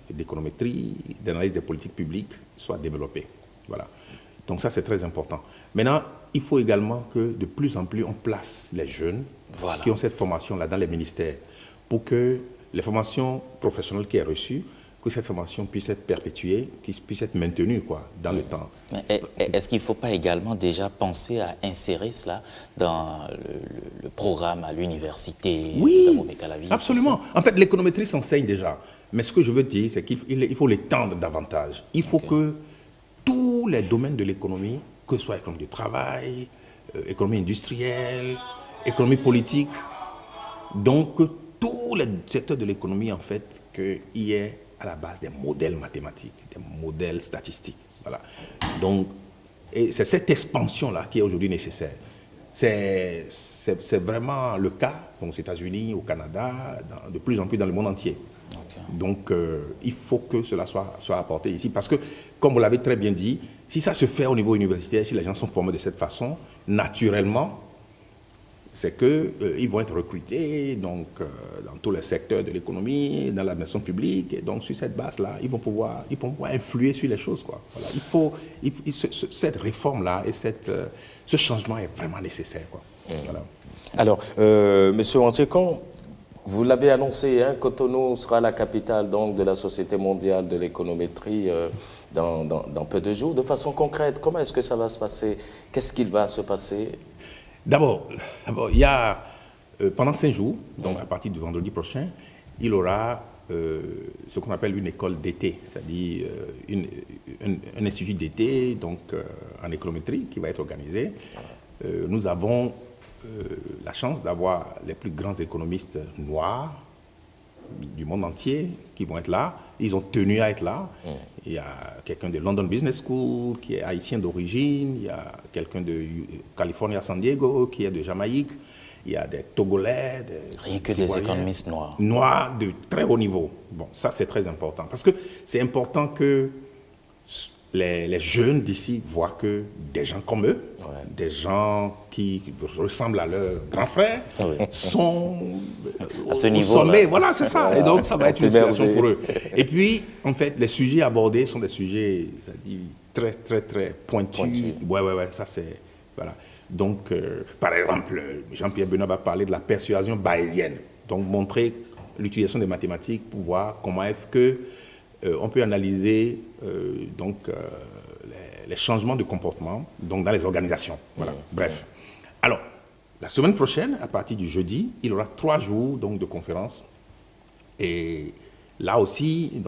d'économétrie, d'analyse des politiques publiques soit développée. Voilà. Donc ça, c'est très important. Maintenant, il faut également que de plus en plus, on place les jeunes qui ont cette formation-là dans les ministères pour que les formations professionnelles qui est reçues, que cette formation puisse être perpétuée, puisse être maintenue dans le temps. Est-ce qu'il ne faut pas également déjà penser à insérer cela dans le programme à l'université? Oui, absolument. En fait, l'économétrie s'enseigne déjà. Mais ce que je veux dire, c'est qu'il faut l'étendre davantage. Il faut que tous les domaines de l'économie, que ce soit économie du travail, économie industrielle, économie politique, donc tous les secteurs de l'économie, en fait, qu'il y ait à la base des modèles mathématiques, des modèles statistiques. Voilà. Donc, c'est cette expansion-là qui est aujourd'hui nécessaire. C'est vraiment le cas aux États-Unis, au Canada, de plus en plus dans le monde entier. Donc, il faut que cela soit apporté ici. Parce que, comme vous l'avez très bien dit, si ça se fait au niveau universitaire, si les gens sont formés de cette façon, naturellement, c'est qu'ils vont être recrutés dans tous les secteurs de l'économie, dans l'administration publique. Et donc, sur cette base-là, ils vont pouvoir influer sur les choses. Voilà. Cette réforme-là et ce changement est vraiment nécessaire. Voilà. Alors, M. Wantiekon, vous l'avez annoncé, Cotonou sera la capitale donc, de la Société mondiale de l'économétrie dans peu de jours. De façon concrète, comment est-ce que ça va se passer? Qu'est-ce qu'il va se passer? D'abord, il y a, pendant 5 jours, donc à partir du vendredi prochain, il y aura ce qu'on appelle une école d'été, c'est-à-dire un institut d'été en économétrie qui va être organisé. Nous avons la chance d'avoir les plus grands économistes noirs du monde entier qui vont être là. Ils ont tenu à être là. Il y a quelqu'un de London Business School qui est haïtien d'origine. Il y a quelqu'un de Californie à San Diego qui est de Jamaïque. Il y a des Togolais, rien que des économistes noirs. Noirs de très haut niveau. Bon, ça c'est très important. Parce que c'est important que les jeunes d'ici voient que des gens comme eux, des gens qui ressemblent à leurs grands frères, sont à ce au niveau sommet. Voilà, c'est ça. Et donc, ça va être une inspiration pour eux. Et puis, en fait, les sujets abordés sont des sujets, ça dit, très, très, très pointus. Ouais, ça c'est... Voilà. Donc, par exemple, Jean-Pierre Benoît va parler de la persuasion bayésienne. Donc, montrer l'utilisation des mathématiques pour voir comment est-ce que on peut analyser les changements de comportement dans les organisations. Voilà. Bref. Alors, la semaine prochaine, à partir du jeudi, il y aura 3 jours de conférences. Et là aussi...